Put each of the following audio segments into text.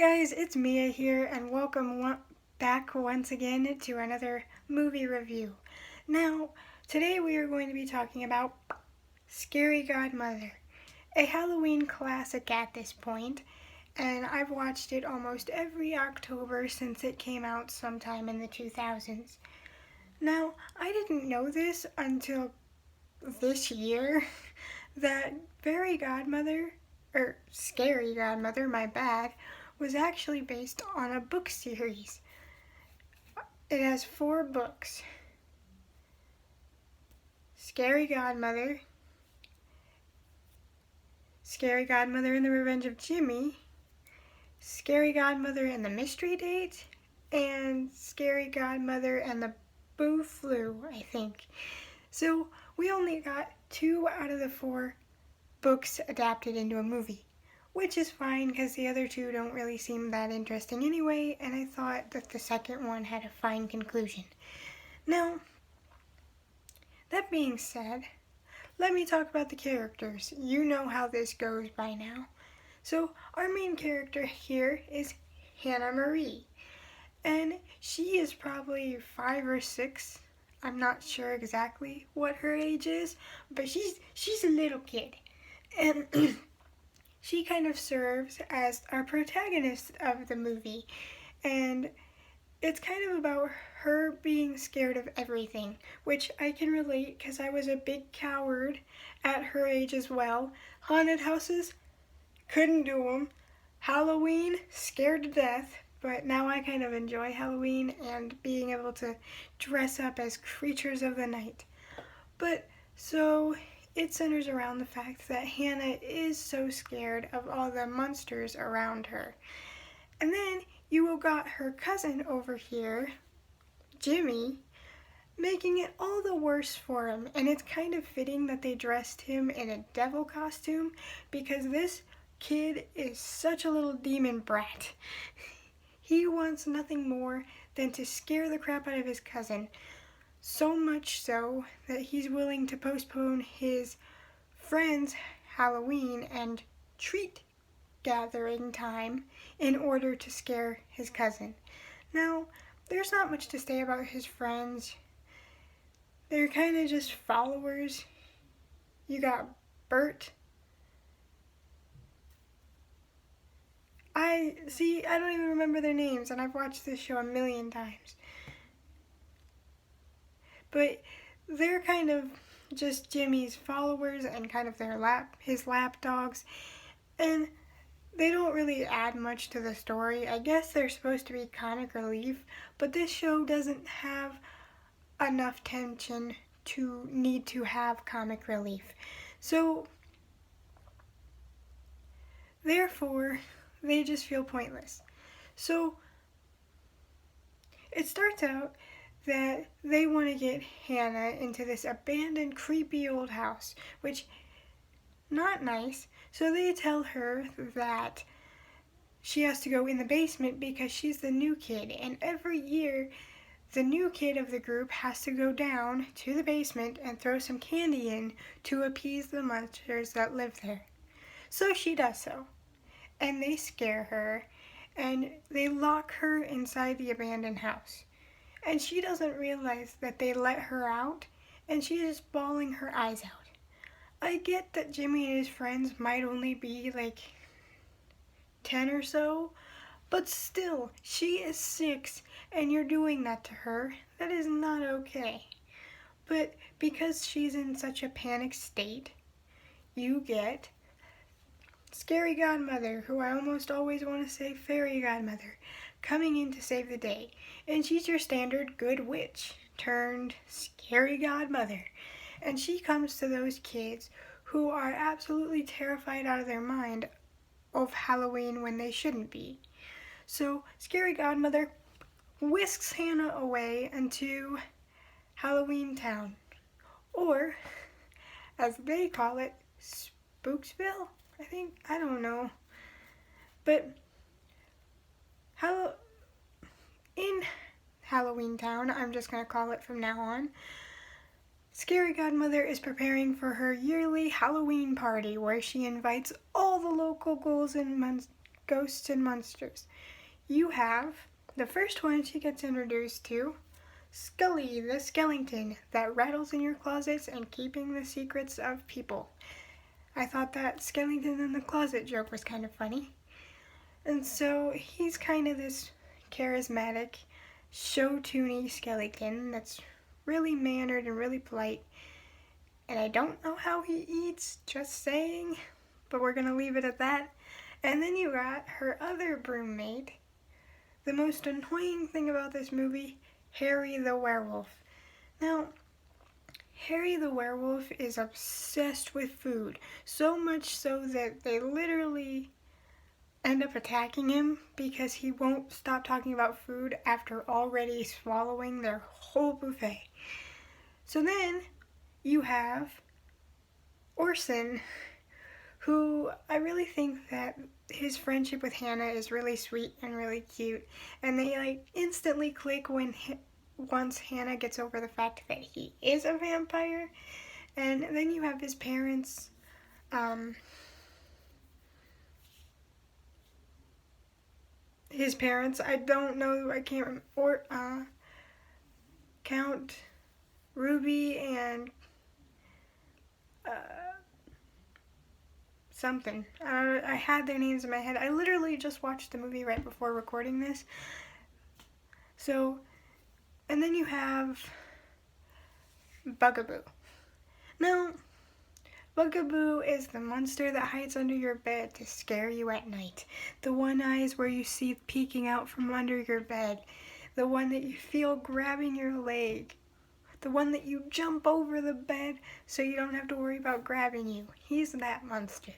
guys, it's Mia here, and welcome back once again to another movie review. Now, today we are going to be talking about Scary Godmother, a Halloween classic at this point, and I've watched it almost every October since it came out sometime in the 2000s. Now, I didn't know this until this year that Scary Godmother, my bad, was actually based on a book series. It has 4 books. Scary Godmother, Scary Godmother and the Revenge of Jimmy, Scary Godmother and the Mystery Date, and Scary Godmother and the Boo Flu, I think. So we only got 2 out of the 4 books adapted into a movie, which is fine because the other 2 don't really seem that interesting anyway, and I thought that the second one had a fine conclusion. Now, that being said, let me talk about the characters. You know how this goes by now. So, our main character here is Hannah Marie, and she is probably 5 or 6. I'm not sure exactly what her age is, but she's a little kid. And she kind of serves as our protagonist of the movie. And it's kind of about her being scared of everything, which I can relate because I was a big coward at her age as well. Haunted houses, couldn't do them. Halloween, scared to death. But now I kind of enjoy Halloween and being able to dress up as creatures of the night. But so it centers around the fact that Hannah is so scared of all the monsters around her. And then you got her cousin over here, Jimmy, making it all the worse for him. And it's kind of fitting that they dressed him in a devil costume because this kid is such a little demon brat. He wants nothing more than to scare the crap out of his cousin. So much so that he's willing to postpone his friend's Halloween and treat gathering time in order to scare his cousin. Now, there's not much to say about his friends. They're kind of just followers. You got Bert. I don't even remember their names, and I've watched this show a million times. But they're kind of just Jimmy's followers and kind of his lap dogs. And they don't really add much to the story. I guess they're supposed to be comic relief, but this show doesn't have enough tension to need to have comic relief. So, therefore, they just feel pointless. So, it starts out that they want to get Hannah into this abandoned, creepy old house, which, not nice. So they tell her that she has to go in the basement because she's the new kid, and every year the new kid of the group has to go down to the basement and throw some candy in to appease the monsters that live there. So she does so, and they scare her, and they lock her inside the abandoned house. And she doesn't realize that they let her out, and she's just bawling her eyes out. I get that Jimmy and his friends might only be like 10 or so, but still, she is 6, and you're doing that to her. That is not okay. But because she's in such a panic state, you get Scary Godmother, who I almost always want to say Fairy Godmother, coming in to save the day. And she's your standard good witch turned Scary Godmother. And she comes to those kids who are absolutely terrified out of their mind of Halloween when they shouldn't be. So Scary Godmother whisks Hannah away into Halloween Town. Or, as they call it, Spooksville, I think. I don't know. But in Halloween Town, I'm just going to call it from now on, Scary Godmother is preparing for her yearly Halloween party where she invites all the local ghouls and Ghosts and Monsters. You have the first one she gets introduced to, Scully the skeleton that rattles in your closets and keeping the secrets of people. I thought that skeleton in the closet joke was kind of funny. And so he's kind of this charismatic, show-toony skeleton that's really mannered and really polite. And I don't know how he eats, just saying, but we're gonna leave it at that. And then you got her other broommate, the most annoying thing about this movie, Harry the werewolf. Now, Harry the werewolf is obsessed with food, so much so that they literally end up attacking him because he won't stop talking about food after already swallowing their whole buffet. So then you have Orson, who I really think that his friendship with Hannah is really sweet and really cute, and they instantly click once Hannah gets over the fact that he is a vampire. And then you have his parents, I don't know, I can't remember, or Count Ruby and something. I had their names in my head. I literally just watched the movie right before recording this. So, and then you have Bugaboo. Now, Bugaboo is the monster that hides under your bed to scare you at night. The one eyes where you see peeking out from under your bed. The one that you feel grabbing your leg. The one that you jump over the bed so you don't have to worry about grabbing you. He's that monster.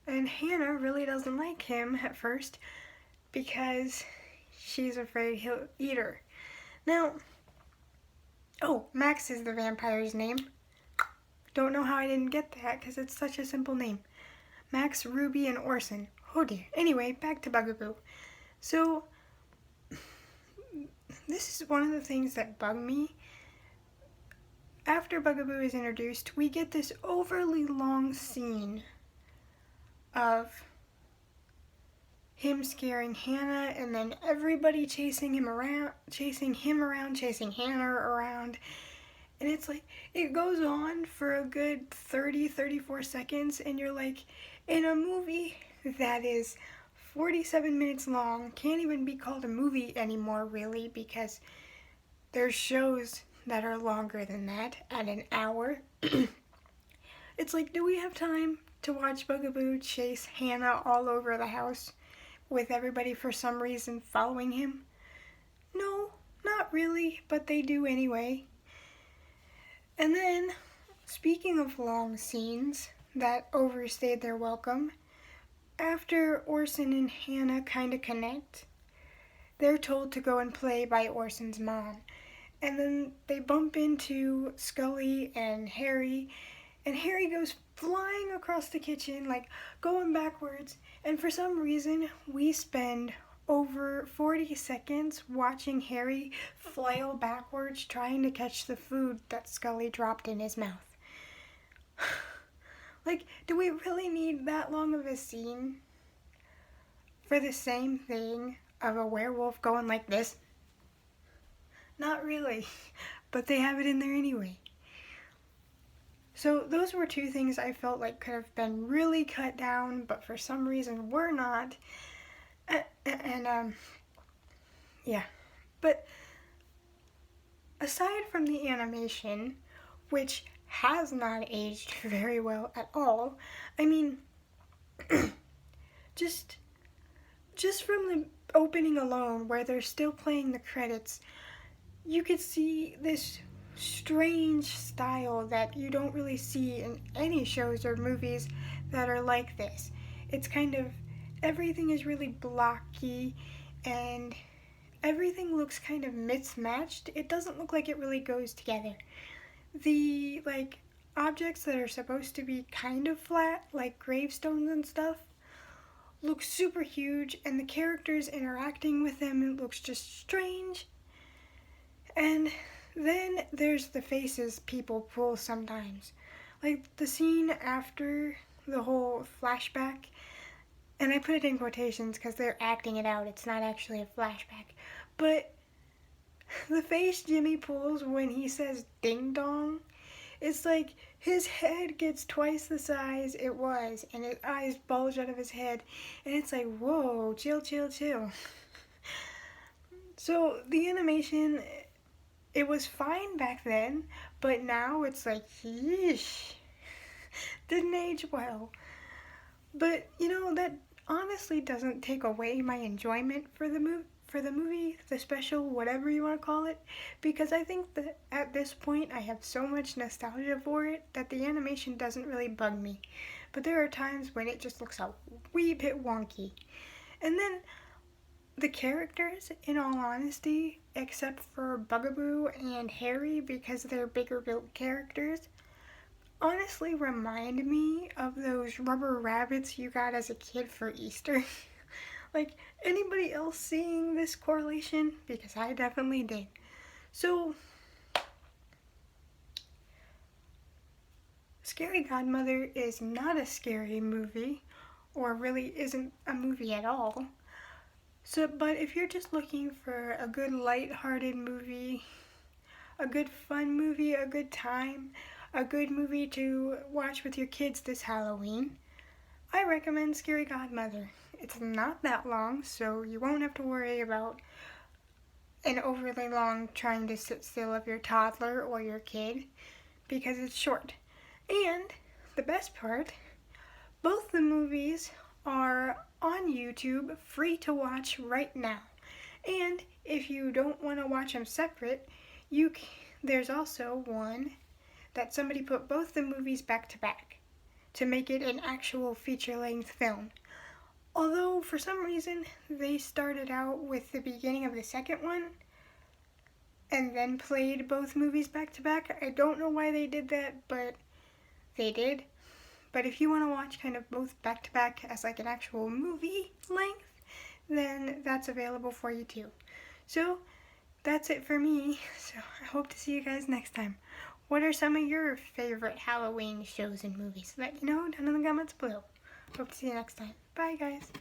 And Hannah really doesn't like him at first because she's afraid he'll eat her. Now, Max is the vampire's name. Don't know how I didn't get that because it's such a simple name. Max, Ruby, and Orson. Oh dear. Anyway, back to Bugaboo. So, this is one of the things that bug me. After Bugaboo is introduced, we get this overly long scene of him scaring Hannah and then everybody chasing him around, chasing Hannah around. And it's like, it goes on for a good 34 seconds, and you're like, in a movie that is 47 minutes long, can't even be called a movie anymore, really, because there's shows that are longer than that, at an hour. It's like, do we have time to watch Bugaboo chase Hannah all over the house with everybody for some reason following him? No, not really, but they do anyway. And then, speaking of long scenes that overstayed their welcome, after Orson and Hannah kind of connect, they're told to go and play by Orson's mom. And then they bump into Scully and Harry goes flying across the kitchen, like going backwards. And for some reason, we spend over 40 seconds watching Harry flail backwards trying to catch the food that Scully dropped in his mouth. Like, do we really need that long of a scene for the same thing of a werewolf going like this? Not really, but they have it in there anyway. So those were two things I felt like could have been really cut down, but for some reason were not. Yeah. But aside from the animation, which has not aged very well at all, I mean, just from the opening alone, where they're still playing the credits, you could see this strange style that you don't really see in any shows or movies that are like this. It's kind of, everything is really blocky and everything looks kind of mismatched. It doesn't look like it really goes together. The objects that are supposed to be kind of flat, like gravestones and stuff, look super huge, and the characters interacting with them, it looks just strange. And then there's the faces people pull sometimes. Like the scene after the whole flashback, And I put it in quotations because they're acting it out. It's not actually a flashback. But the face Jimmy pulls when he says ding dong, it's like his head gets twice the size it was, and his eyes bulge out of his head, and it's like, whoa, chill, chill, chill. So the animation, it was fine back then, but now it's like, yeesh, didn't age well. But that honestly doesn't take away my enjoyment for the movie, the special, whatever you want to call it, because I think that at this point I have so much nostalgia for it that the animation doesn't really bug me. But there are times when it just looks a wee bit wonky. And then the characters, in all honesty, except for Bugaboo and Harry because they're bigger built characters, honestly remind me of those rubber rabbits you got as a kid for Easter. Like, anybody else seeing this correlation? Because I definitely did. So, Scary Godmother is not a scary movie, or really isn't a movie at all. So, but if you're just looking for a good light-hearted movie, a good fun movie, a good time, a good movie to watch with your kids this Halloween, I recommend Scary Godmother. It's not that long, so you won't have to worry about an overly long trying to sit still of your toddler or your kid, because it's short. And the best part, both the movies are on YouTube, free to watch right now. And if you don't want to watch them separate, there's also one that somebody put both the movies back to back to make it an actual feature-length film. Although, for some reason, they started out with the beginning of the second one and then played both movies back to back. I don't know why they did that, but they did. But if you want to watch kind of both back to back as like an actual movie length, then that's available for you too. So, that's it for me. So, I hope to see you guys next time. What are some of your favorite Halloween shows and movies? Let me know down in the comments below. Hope to see you next time. Bye, guys.